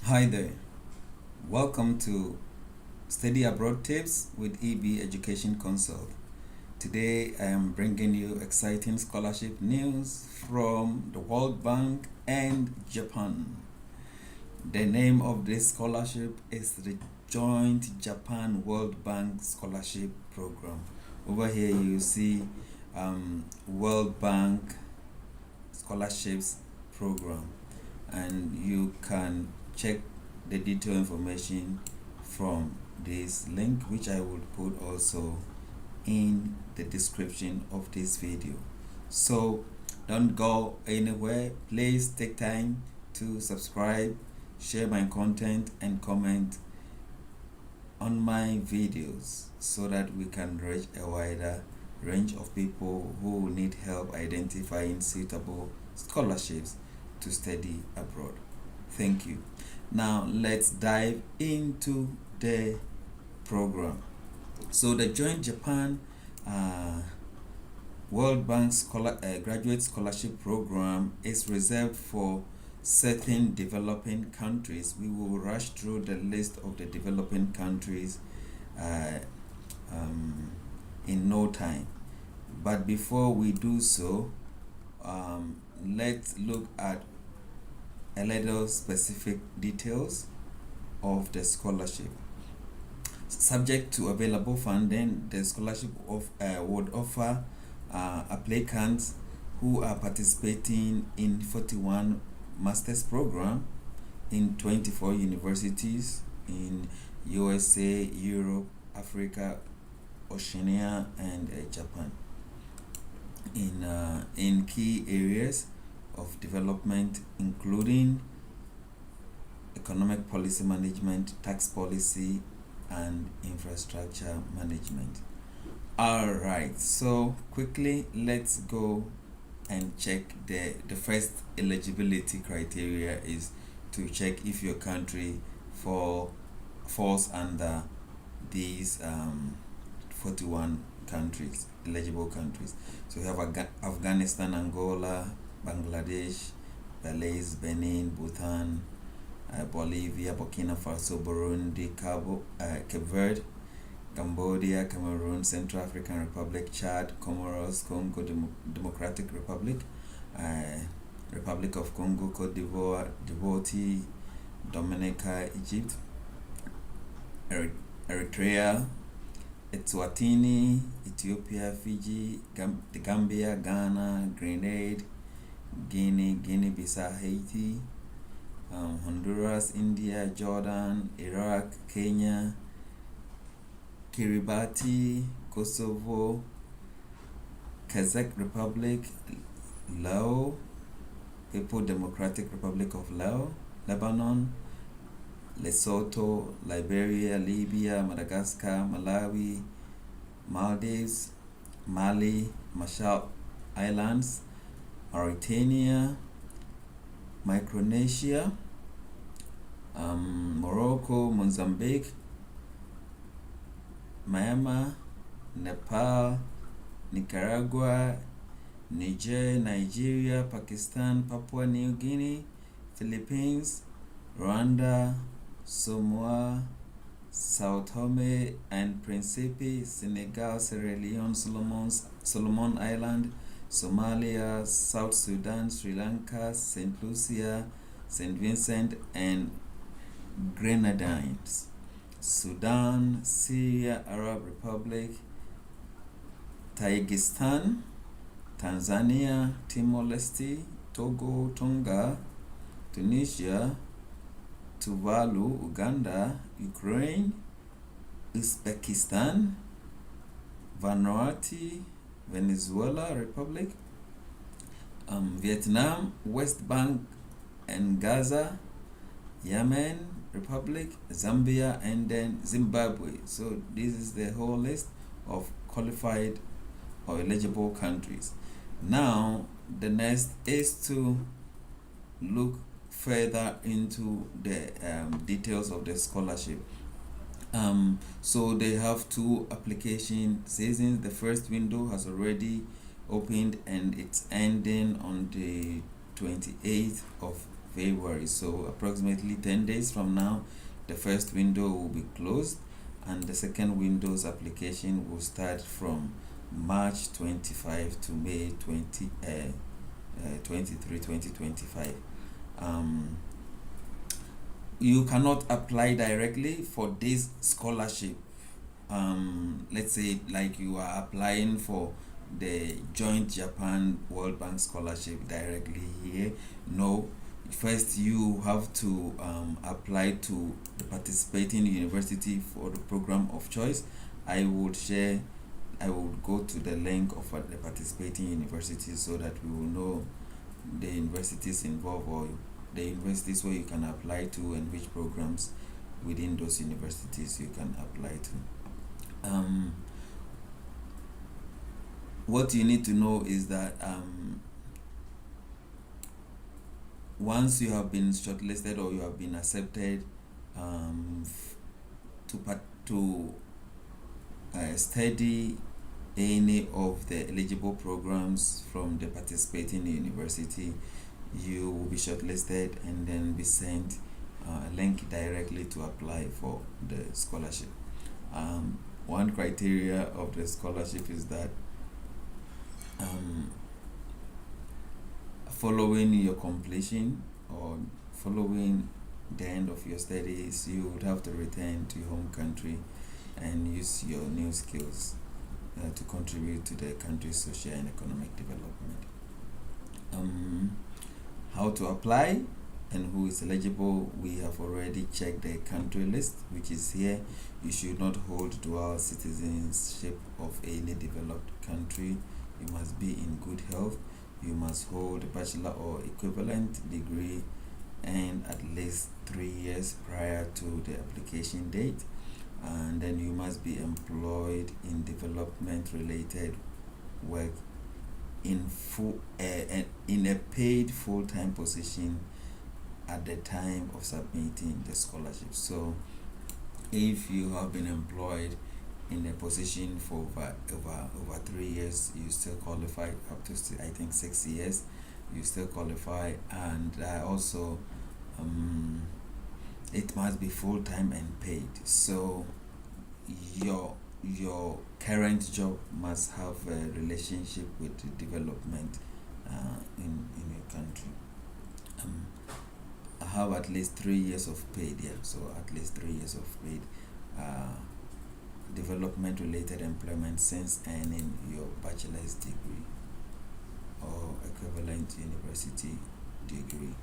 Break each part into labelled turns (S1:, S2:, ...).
S1: Hi there, welcome to Study Abroad Tips with EB Education Consult. Today I am bringing you exciting scholarship news from the World Bank and Japan. The name of this scholarship is the Joint Japan World Bank Scholarship Program. Over here you see World Bank Scholarships Program, and you can check the detailed information from this link, which I will put also in the description of this video. So don't go anywhere. Please take time to subscribe, share my content, and comment on my videos so that we can reach a wider range of people who need help identifying suitable scholarships to study abroad. Thank you. Now let's dive into the program. So the Joint Japan World Bank Graduate Scholarship Program is reserved for certain developing countries. We will rush through the list of the developing countries in no time. But before we do so, let's look at a little specific details of the scholarship. Subject to available funding, the scholarship would offer applicants who are participating in 41 master's program in 24 universities in USA, Europe, Africa, Oceania, and Japan in key areas of development, including economic policy management, tax policy, and infrastructure management. All right, so quickly let's go and check the first eligibility criteria is to check if your country falls under these 41 countries, eligible countries. So we have Afghanistan, Angola, Bangladesh, Belize, Benin, Bhutan, Bolivia, Burkina Faso, Burundi, Cabo Verde, Cambodia, Cameroon, Central African Republic, Chad, Comoros, Congo Democratic Republic, Republic of Congo, Cote d'Ivoire, Djibouti, Dominica, Egypt, Eritrea, Eswatini, Ethiopia, Fiji, the Gambia, Ghana, Grenada, Guinea-Bissau, Haiti, Honduras, India, Jordan, Iraq, Kenya, Kiribati, Kosovo, Kazakh Republic, Laos, People Democratic Republic of Laos, Lebanon, Lesotho, Liberia, Libya, Madagascar, Malawi, Maldives, Mali, Marshall Islands, Mauritania, Micronesia, Morocco, Mozambique, Myanmar, Nepal, Nicaragua, Niger, Nigeria, Pakistan, Papua New Guinea, Philippines, Rwanda, Samoa, Sao Tome and Principe, Senegal, Sierra Leone, Solomon Island, Somalia, South Sudan, Sri Lanka, St. Lucia, St. Vincent and Grenadines, Sudan, Syria, Arab Republic, Tajikistan, Tanzania, Timor-Leste, Togo, Tonga, Tunisia, Tuvalu, Uganda, Ukraine, Uzbekistan, Vanuatu, Venezuela Republic, Vietnam, West Bank and Gaza, Yemen Republic, Zambia, and then Zimbabwe. So this is the whole list of qualified or eligible countries. Now the next is to look further into the details of the scholarship. So they have two application seasons. The first window has already opened and it's ending on the 28th of February. So approximately 10 days from now, the first window will be closed, and the second window's application will start from March 25 to May 23, 2025. You cannot apply directly for this scholarship. Let's say like you are applying for the joint Japan World Bank scholarship directly here. No, first you have to apply to the participating university for the program of choice. I would go to the link of the participating universities so that we will know the universities involved, or the universities where you can apply to, and which programs within those universities you can apply to. What you need to know is that once you have been shortlisted or you have been accepted to study any of the eligible programs from the participating university, you will be shortlisted and then be sent a link directly to apply for the scholarship. One criteria of the scholarship is that following your completion or following the end of your studies, you would have to return to your home country and use your new skills to contribute to the country's social and economic development. How to apply and who is eligible? We have already checked the country list, which is here. You should not hold dual citizenship of any developed country. You must be in good health. You must hold a bachelor or equivalent degree and at least 3 years prior to the application date. And then you must be employed in development related work in a paid full-time position at the time of submitting the scholarship. So if you have been employed in a position for over 3 years, you still qualify. Up to I think 6 years, you still qualify. And also it must be full-time and paid. So your current job must have a relationship with the development in your country. Have at least 3 years of paid, so at least 3 years of paid development related employment since earning your bachelor's degree or equivalent university degree,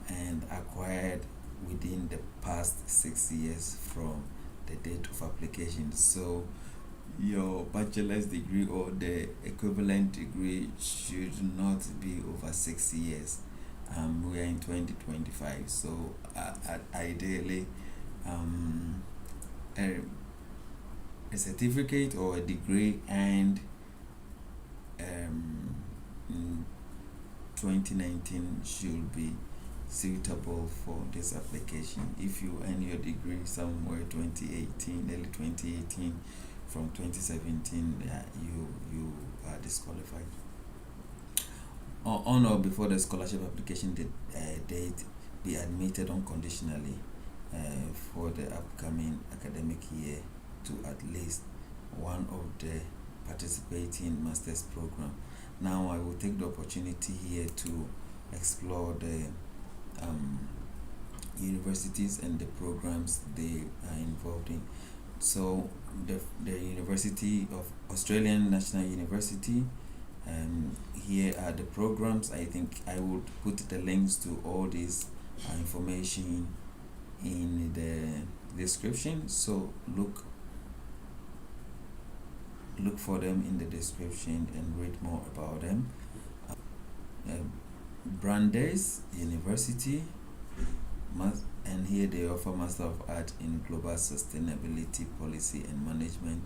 S1: and acquired within the past 6 years from the date of application. So your bachelor's degree or the equivalent degree should not be over 6 years. We are in 2025, so ideally a certificate or a degree and in 2019 should be suitable for this application. If you earn your degree somewhere 2018, early 2018, from 2017, you are disqualified. On or before the scholarship application date, be admitted unconditionally for the upcoming academic year to at least one of the participating master's program. Now I will take the opportunity here to explore the universities and the programs they are involved in. So the University of Australian National University, here are the programs. I think I would put the links to all this information in the description, so look for them in the description and read more about them. Brandeis University, and here they offer Master of Art in Global Sustainability Policy and Management,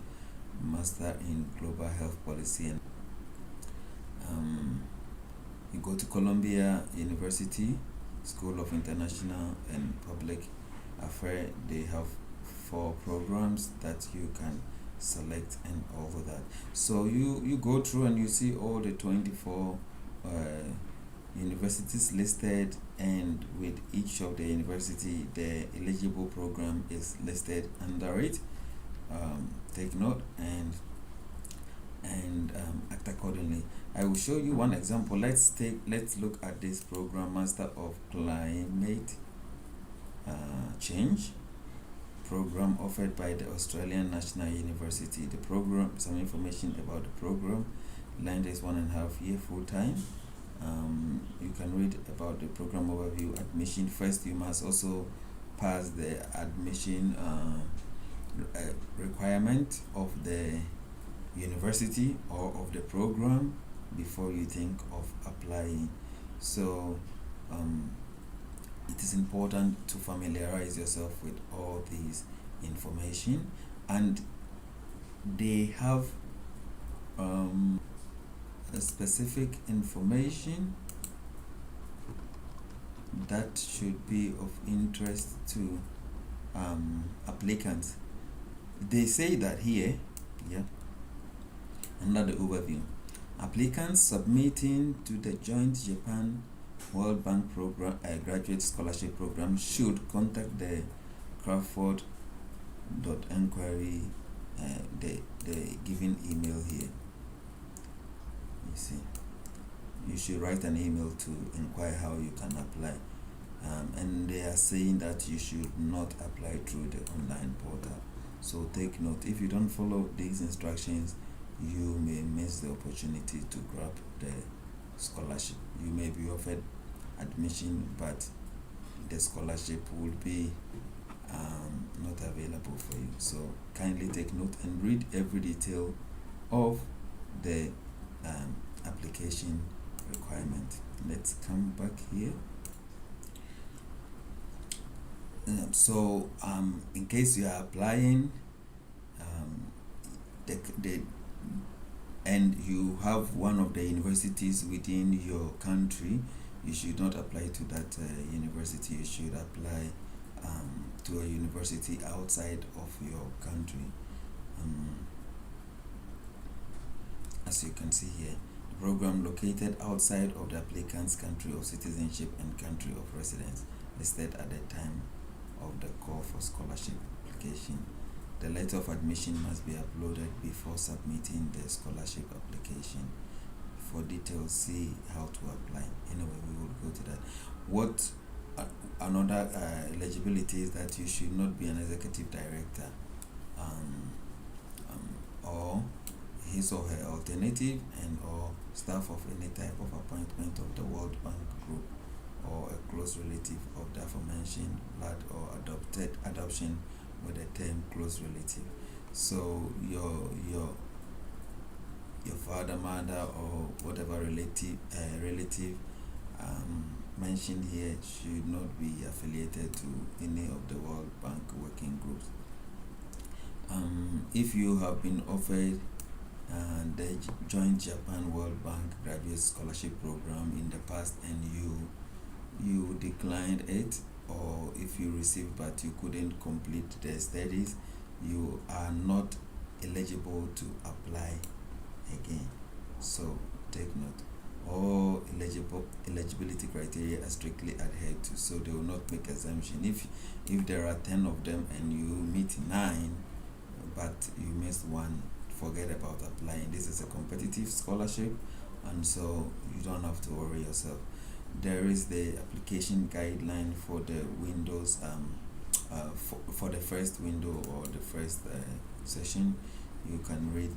S1: Master in Global Health Policy, and you go to Columbia University School of International and Public Affairs. They have 4 programs that you can select and all of that. So you go through and you see all the 24 universities listed and with each of the university, the eligible program is listed under it. Take note and act accordingly. I will show you one example. Let's look at this program, Master of Climate Change program offered by the Australian National University. The program, some information about the program. Length is 1.5 year full time. You can read about the program overview. Admission, first you must also pass the admission requirement of the university or of the program before you think of applying. So it is important to familiarize yourself with all these information, and they have a specific information that should be of interest to applicants. They say that here, under the overview, applicants submitting to the Joint Japan World Bank program, graduate scholarship program, should contact the Crawford.enquiry, the given email here. You see, you should write an email to inquire how you can apply. And they are saying that you should not apply through the online portal. So take note, if you don't follow these instructions, you may miss the opportunity to grab the scholarship. You may be offered admission, but the scholarship will be not available for you. So kindly take note and read every detail of the application requirement. Let's come back here. So in case you are applying and you have one of the universities within your country, you should not apply to that university. You should apply to a university outside of your country. As you can see here, the program located outside of the applicant's country of citizenship and country of residence listed at the time of the call for scholarship application. The letter of admission must be uploaded before submitting the scholarship application. For details, see how to apply. Anyway, we will go to that. What another eligibility is that you should not be an executive director or his or her alternative, and or staff of any type of appointment of the World Bank Group, or a close relative of the aforementioned, blood or adoption with the term close relative. So your father, mother, or whatever relative mentioned here should not be affiliated to any of the World Bank working groups. If you have been offered the Joint Japan World Bank Graduate Scholarship Program in the past and you declined it, or if you received but you couldn't complete the studies, you are not eligible to apply again. So take note, all eligibility criteria are strictly adhered to, so they will not make exemption. If there are 10 of them and you meet 9 but you missed one, forget about applying. This is a competitive scholarship, and so you don't have to worry yourself. There is the application guideline for the windows, for the first window or the first session. You can read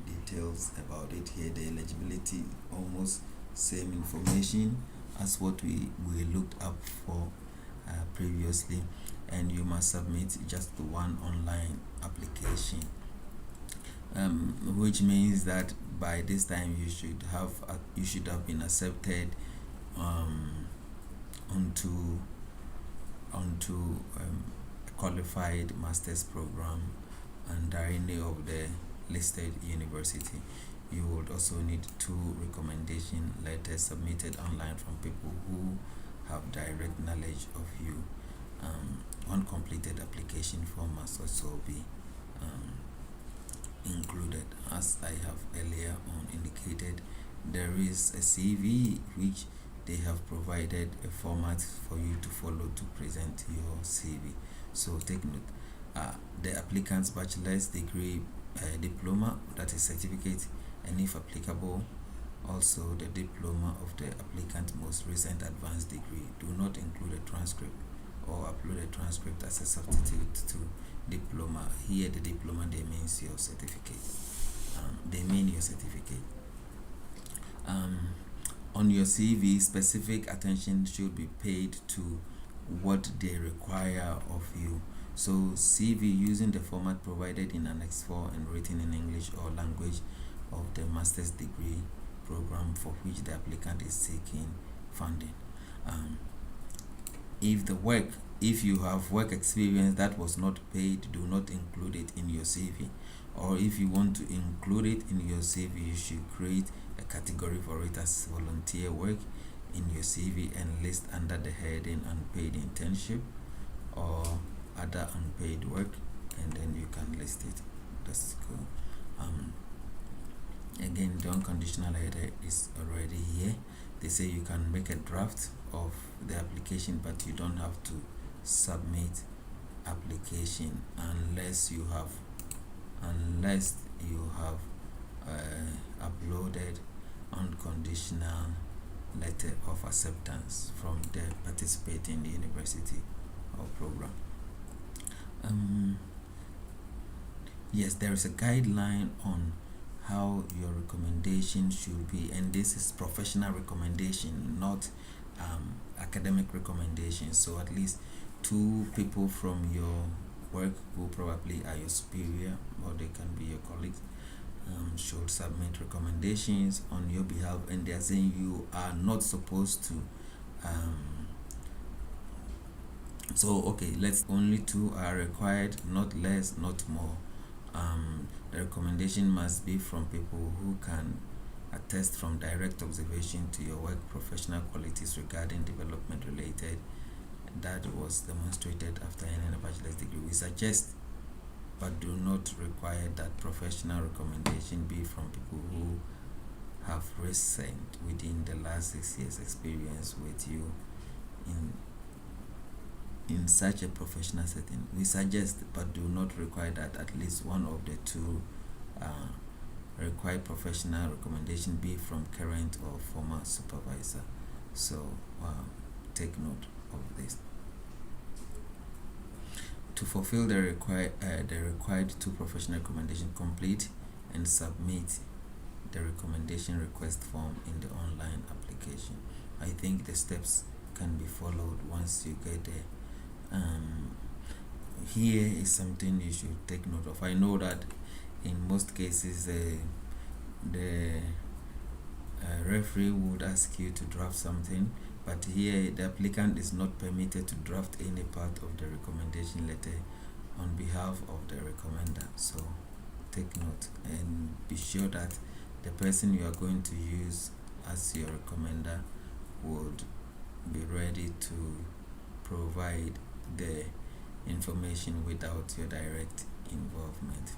S1: details about it here. The eligibility, almost same information as what we looked up for previously, and you must submit just one online application, which means that by this time you should have been accepted onto a qualified master's program under any of the listed university. You would also need 2 recommendation letters submitted online from people who have direct knowledge of you. One completed application form must also be included. As I have earlier on indicated, there is a CV which they have provided a format for you to follow to present your CV. So take note. The applicant's bachelor's degree, diploma, that is certificate, and if applicable, also the diploma of the applicant's most recent advanced degree. Do not include a transcript or upload a transcript as a substitute to diploma. Here the diploma, they means your certificate. They mean your certificate. On your CV, specific attention should be paid to what they require of you. So CV using the format provided in Annex 4 and written in English or language of the master's degree program for which the applicant is seeking funding. If you have work experience that was not paid, do not include it in your CV. Or if you want to include it in your CV, you should create a category for it as volunteer work in your CV and list under the heading unpaid internship or other unpaid work, and then you can list it. That's cool. Again, the unconditional header is already here. They say you can make a draft of the application, but you don't have to submit application unless you have uploaded unconditional letter of acceptance from the participating university or program. Yes, there is a guideline on how your recommendation should be, and this is professional recommendation, not academic recommendation. So at least 2 people from your work who probably are your superior or they can be your colleagues should submit recommendations on your behalf, and they are saying you are not supposed to let's only 2 are required, not less, not more. The recommendation must be from people who can attest from direct observation to your work professional qualities regarding development related that was demonstrated after earning a bachelor's degree. We suggest but do not require that professional recommendation be from people who have recent within the last 6 years experience with you in such a professional setting. We suggest but do not require that at least one of the 2 required professional recommendation be from current or former supervisor. So take note of this. To fulfill the required 2 professional recommendation, complete and submit the recommendation request form in the online application. I think the steps can be followed once you get there. Here is something you should take note of. I know that in most cases the referee would ask you to draft something, but here the applicant is not permitted to draft any part of the recommendation letter on behalf of the recommender. So take note and be sure that the person you are going to use as your recommender would be ready to provide the information without your direct involvement.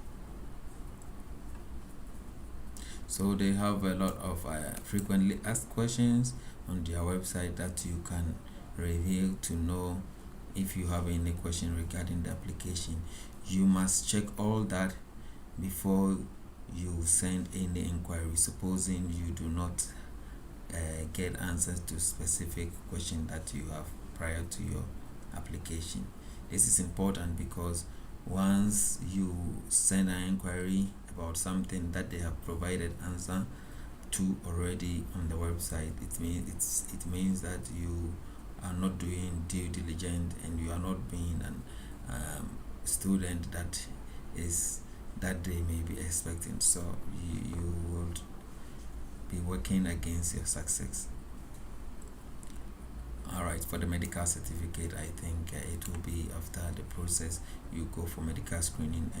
S1: So they have a lot of frequently asked questions on their website that you can review to know if you have any question regarding the application. You must check all that before you send any inquiry, supposing you do not get answers to specific question that you have prior to your application. This is important because once you send an inquiry about something that they have provided answer to already on the website, it means that you are not doing due diligence and you are not being an student that they may be expecting. So you would be working against your success. Alright, for the medical certificate, I think it will be after the process you go for medical screening,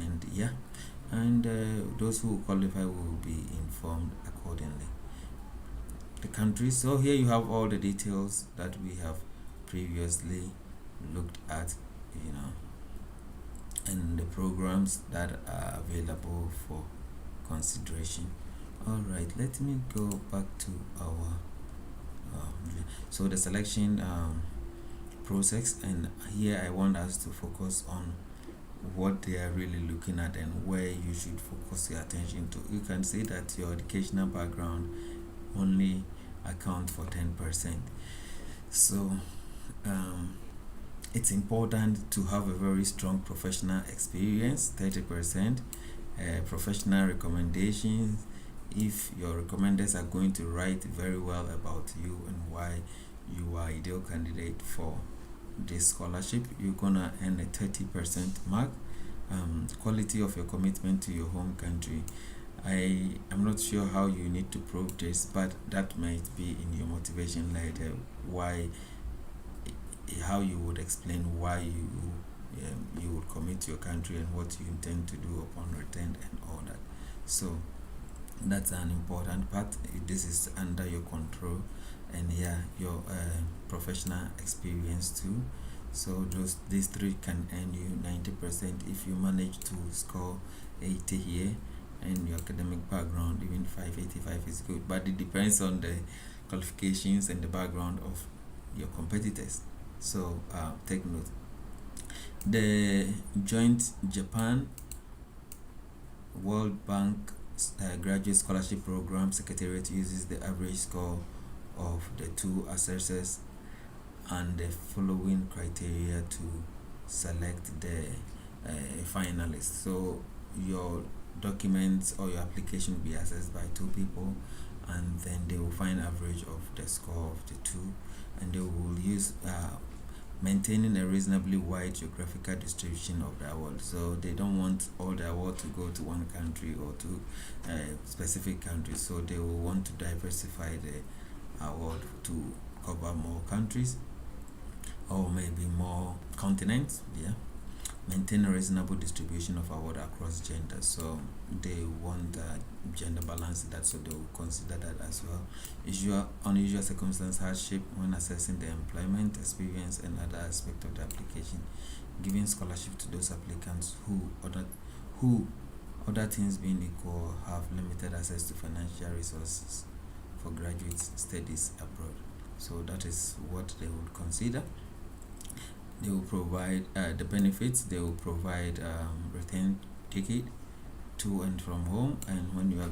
S1: and those who qualify will be informed accordingly. The countries, so here you have all the details that we have previously looked at, and the programs that are available for consideration. Alright, let me go back to our So the selection process, and here I want us to focus on what they are really looking at and where you should focus your attention to. You can see that your educational background only account for 10%. So it's important to have a very strong professional experience, 30%, professional recommendations. If your recommenders are going to write very well about you and why you are ideal candidate for this scholarship, you're gonna earn a 30% mark. Quality of your commitment to your home country. I am not sure how you need to prove this, but that might be in your motivation letter. Why, how you would explain why you would commit to your country and what you intend to do upon return and all that. So that's an important part. This is under your control, and your professional experience too. So these three can earn you 90% if you manage to score 80 here, and your academic background even 585 is good. But it depends on the qualifications and the background of your competitors. So take note. The joint Japan World Bank Graduate Scholarship Program Secretariat uses the average score of the two assessors and the following criteria to select the finalists. So your documents or your application will be assessed by two people, and then they will find average of the score of the two, and they will use maintaining a reasonably wide geographical distribution of the award. So they don't want all the award to go to one country or to specific countries. So they will want to diversify the award to cover more countries or maybe more continents. Maintain a reasonable distribution of award across genders. So they want gender balance in that, so they will consider that as well. Unusual circumstance hardship when assessing the employment experience and other aspect of the application. Giving scholarship to those applicants who other things being equal have limited access to financial resources for graduate studies abroad. So that is what they would consider. They will provide the benefits. They will provide return ticket to and from home, and when you are,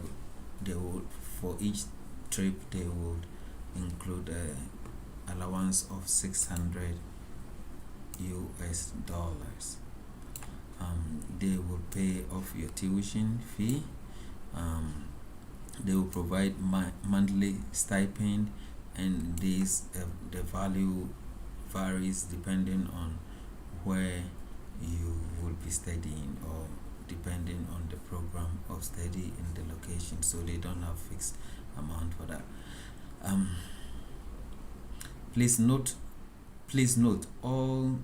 S1: they will, for each trip they will include allowance of $600. They will pay off your tuition fee. They will provide monthly stipend, and this the value varies depending on where you will be studying or depending on the program of study in the location. So they don't have fixed amount for that. Please note all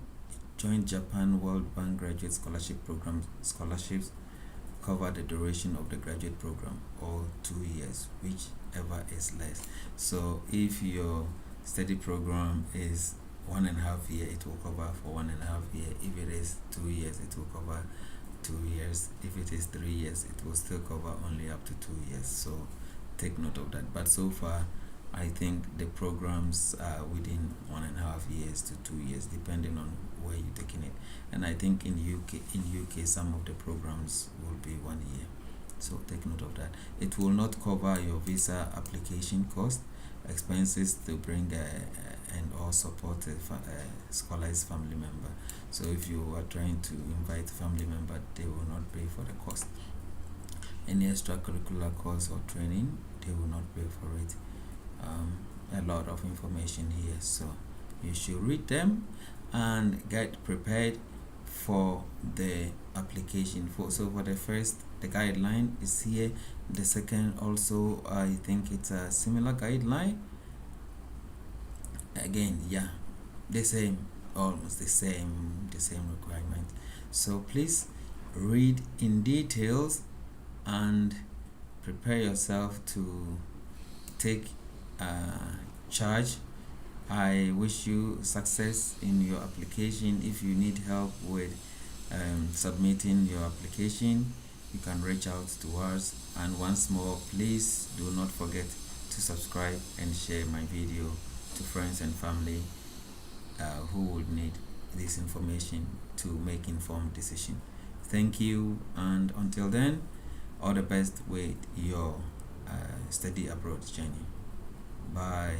S1: Joint Japan World Bank Graduate Scholarship Program scholarships cover the duration of the graduate program, or 2 years, whichever is less. So if your study program is 1.5 years, it will cover for 1.5 years. If it is 2 years, it will cover 2 years. If it is 3 years, it will still cover only up to 2 years. So take note of that. But so far, I think the programs are within 1.5 years to 2 years, depending on where you're taking it. And I think in UK, some of the programs will be 1 year. So take note of that. It will not cover your visa application cost, expenses to bring and or support a scholar's family member. So if you are trying to invite a family member, they will not pay for the cost. Any extracurricular course or training, they will not pay for it. A lot of information here, so you should read them and get prepared for the application. For the first, the guideline is here. The second also, I think it's a similar guideline. Again, almost the same requirement. So please read in details and prepare yourself to take charge. I wish you success in your application. If you need help with submitting your application, you can reach out to us. And once more, please do not forget to subscribe and share my video to friends and family who would need this information to make informed decision. Thank you, and until then, all the best with your study abroad journey. Bye.